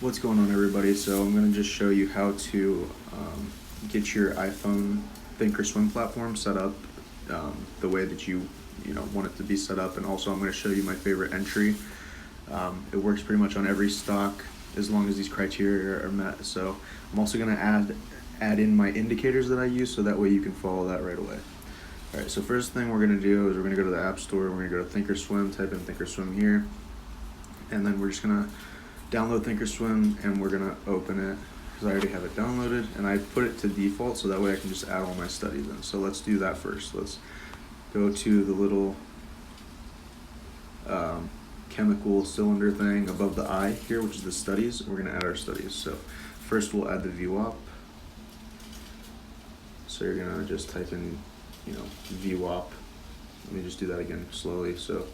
What's going on, everybody? So I'm going to just show you how to get your iPhone Thinkorswim platform set up the way that you want it to be set up, and also I'm going to show you my favorite entry. It works pretty much on every stock as long as these criteria are met. So I'm also going to add in my indicators that I use, so that way you can follow that right away. Alright, so first thing we're going to do is we're going to go to the App Store. We're going to go to Thinkorswim, type in Thinkorswim here, and then we're just going to download Thinkorswim, and we're going to open it because I already have it downloaded, and I put it to default so that way I can just add all my studies in. So let's do that first. Let's go to the little chemical cylinder thing above the I here, which is the studies. We're going to add our studies. So first we'll add the VWAP. So you're going to just type in VWAP. Let me just do that again slowly. So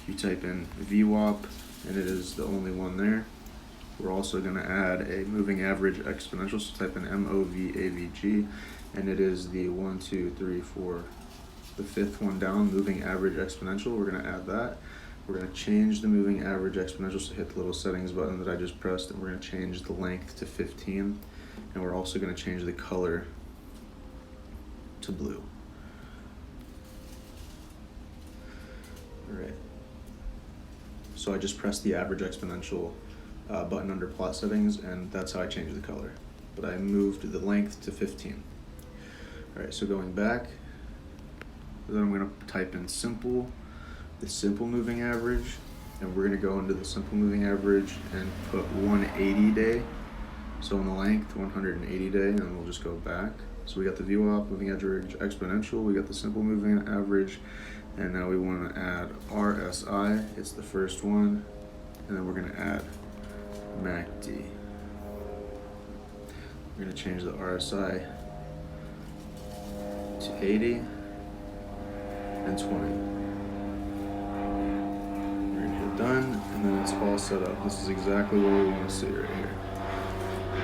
you type in VWAP, and it is the only one there. We're also going to add a moving average exponential, so type in MOVAVG, and it is the 1, 2, 3, 4, the fifth one down, moving average exponential. We're going to add that. We're going to change the moving average exponential, so hit the little settings button that I just pressed, and we're going to change the length to 15, and we're also going to change the color to blue. All right. So I just pressed the average exponential button under plot settings, and that's how I changed the color. But I moved the length to 15. All right, so going back, then I'm going to type in simple, the simple moving average, and we're going to go into the simple moving average and put 180 day. So on the length, 180 day, and we'll just go back. So we got the VWAP, moving average exponential, we got the simple moving average, and now we want to add RSI, it's the first one, and then we're going to add MACD. We're going to change the RSI to 80 and 20. We're going to hit done, and then it's all set up. This is exactly what we want to see right here.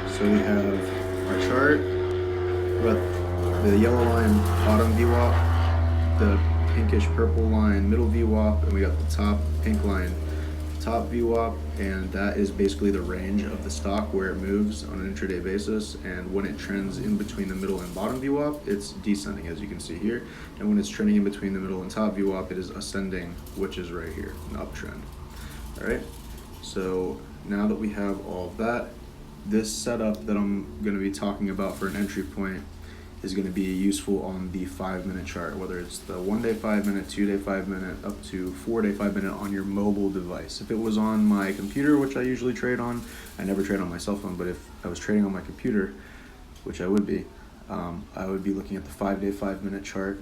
So we have our chart, we got the yellow line bottom VWAP, the pinkish purple line middle VWAP, and we got the top pink line top VWAP, and that is basically the range of the stock where it moves on an intraday basis. And when it trends in between the middle and bottom VWAP, it's descending, as you can see here, and when it's trending in between the middle and top VWAP, it is ascending, which is right here, an uptrend. All right, so now that we have all of that, this setup that I'm going to be talking about for an entry point is going to be useful on the 5-minute chart, whether it's the 1-day 5-minute, 2-day 5-minute, up to 4-day 5-minute on your mobile device. If it was on my computer, which I usually trade on, I never trade on my cell phone, but if I was trading on my computer, which I would be looking at the 5-day 5-minute chart.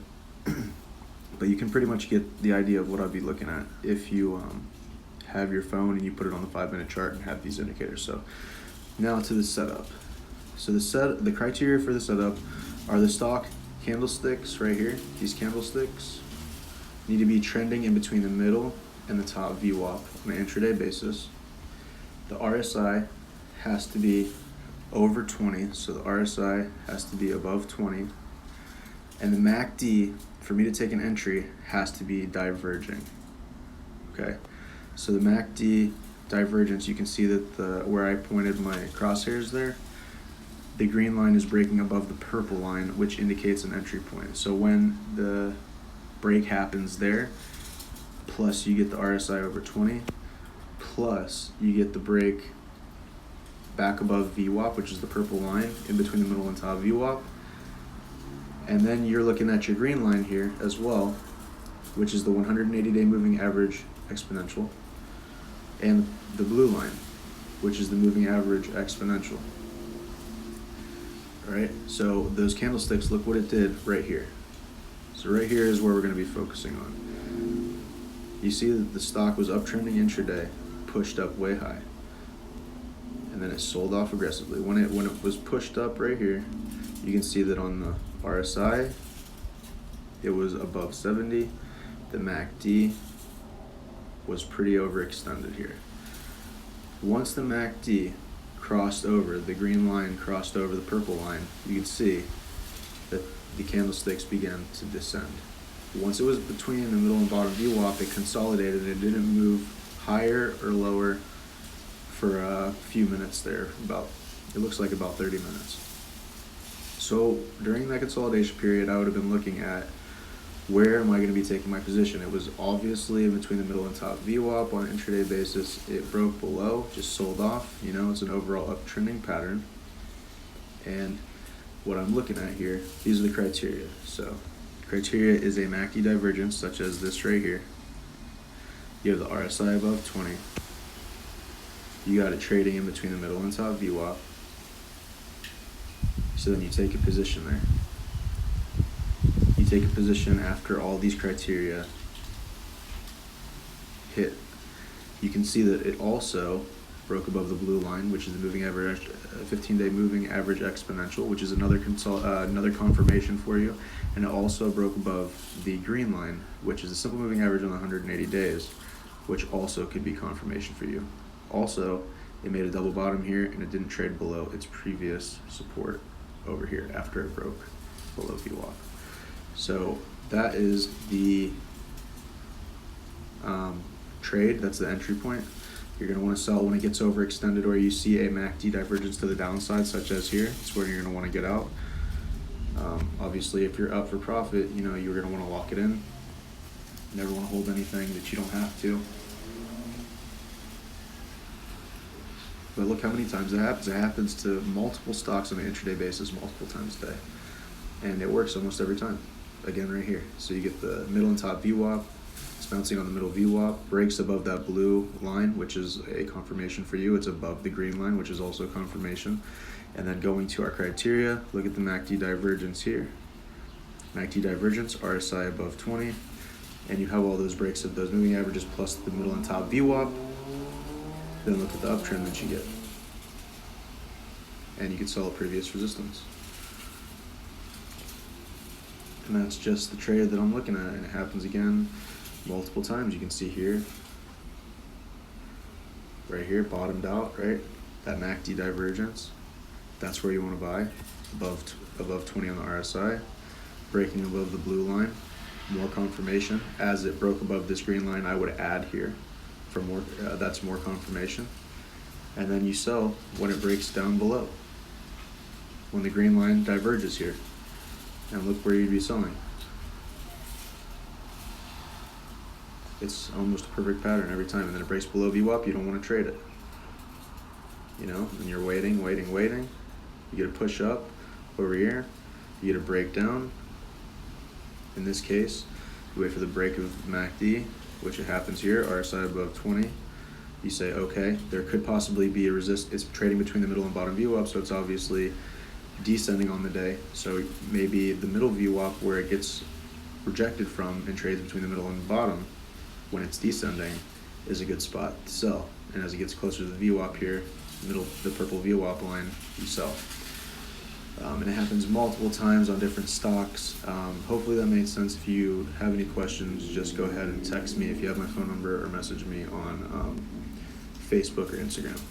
But you can pretty much get the idea of what I'd be looking at if you have your phone and you put it on the 5-minute chart and have these indicators. So now to the setup. So the criteria for the setup are the stock candlesticks right here. These candlesticks need to be trending in between the middle and the top VWAP on an intraday basis. The RSI has to be over 20, so the RSI has to be above 20. And the MACD, for me to take an entry, has to be diverging. Okay, so the MACD divergence, you can see that where I pointed my crosshairs there, the green line is breaking above the purple line, which indicates an entry point. So when the break happens there, plus you get the RSI over 20, plus you get the break back above VWAP, which is the purple line in between the middle and top VWAP, and then you're looking at your green line here as well, which is the 180-day moving average exponential, and the blue line, which is the moving average exponential. Alright, so those candlesticks, look what it did right here. So right here is where we're going to be focusing on. You see that the stock was uptrending intraday, pushed up way high, and then it sold off aggressively. When it was pushed up right here, you can see that on the RSI, it was above 70. The MACD was pretty overextended here. Once the MACD crossed over, the green line crossed over the purple line, you can see that the candlesticks began to descend. Once it was between the middle and bottom VWAP, it consolidated. It didn't move higher or lower for a few minutes there, it looks like about 30 minutes. So during that consolidation period, I would have been looking at where am I going to be taking my position. It was obviously in between the middle and top VWAP on an intraday basis. It broke below, just sold off. It's an overall uptrending pattern. And what I'm looking at here, these are the criteria. So criteria is a MACD divergence, such as this right here. You have the RSI above 20. You got it trading in between the middle and top VWAP. So then you take a position there. You take a position after all these criteria hit. You can see that it also broke above the blue line, which is the moving average, 15-day moving average exponential, which is another confirmation for you. And it also broke above the green line, which is the simple moving average on the 180 days, which also could be confirmation for you. Also, it made a double bottom here, and it didn't trade below its previous support over here after it broke below VWAP. So that is the trade. That's the entry point. You're going to want to sell when it gets overextended, or you see a MACD divergence to the downside, such as here. That's where you're going to want to get out. Obviously, if you're up for profit, you're going to want to lock it in. You never want to hold anything that you don't have to. But look how many times it happens. It happens to multiple stocks on an intraday basis multiple times a day. And it works almost every time. Again, right here. So you get the middle and top VWAP. It's bouncing on the middle VWAP, breaks above that blue line, which is a confirmation for you. It's above the green line, which is also confirmation. And then going to our criteria, look at the MACD divergence here. MACD divergence, RSI above 20. And you have all those breaks of those moving averages plus the middle and top VWAP. Then look at the uptrend that you get. And you can sell a previous resistance. And that's just the trade that I'm looking at, and it happens again multiple times. You can see here, right here, bottomed out, right? That MACD divergence, that's where you want to buy, above 20 on the RSI, breaking above the blue line, more confirmation. As it broke above this green line, I would add here for more, that's more confirmation. And then you sell when it breaks down below, when the green line diverges here. And look where you'd be selling. It's almost a perfect pattern every time. And then it breaks below VWAP, you don't want to trade it. And you're waiting. You get a push up over here. You get a breakdown. In this case, you wait for the break of MACD, which it happens here, RSI above 20. You say, okay, there could possibly be a it's trading between the middle and bottom VWAP, so it's obviously descending on the day. So maybe the middle VWAP, where it gets rejected from and trades between the middle and the bottom when it's descending, is a good spot to sell. And as it gets closer to the VWAP here, the purple VWAP line, you sell. And it happens multiple times on different stocks. Hopefully that made sense. If you have any questions, just go ahead and text me if you have my phone number, or message me on Facebook or Instagram.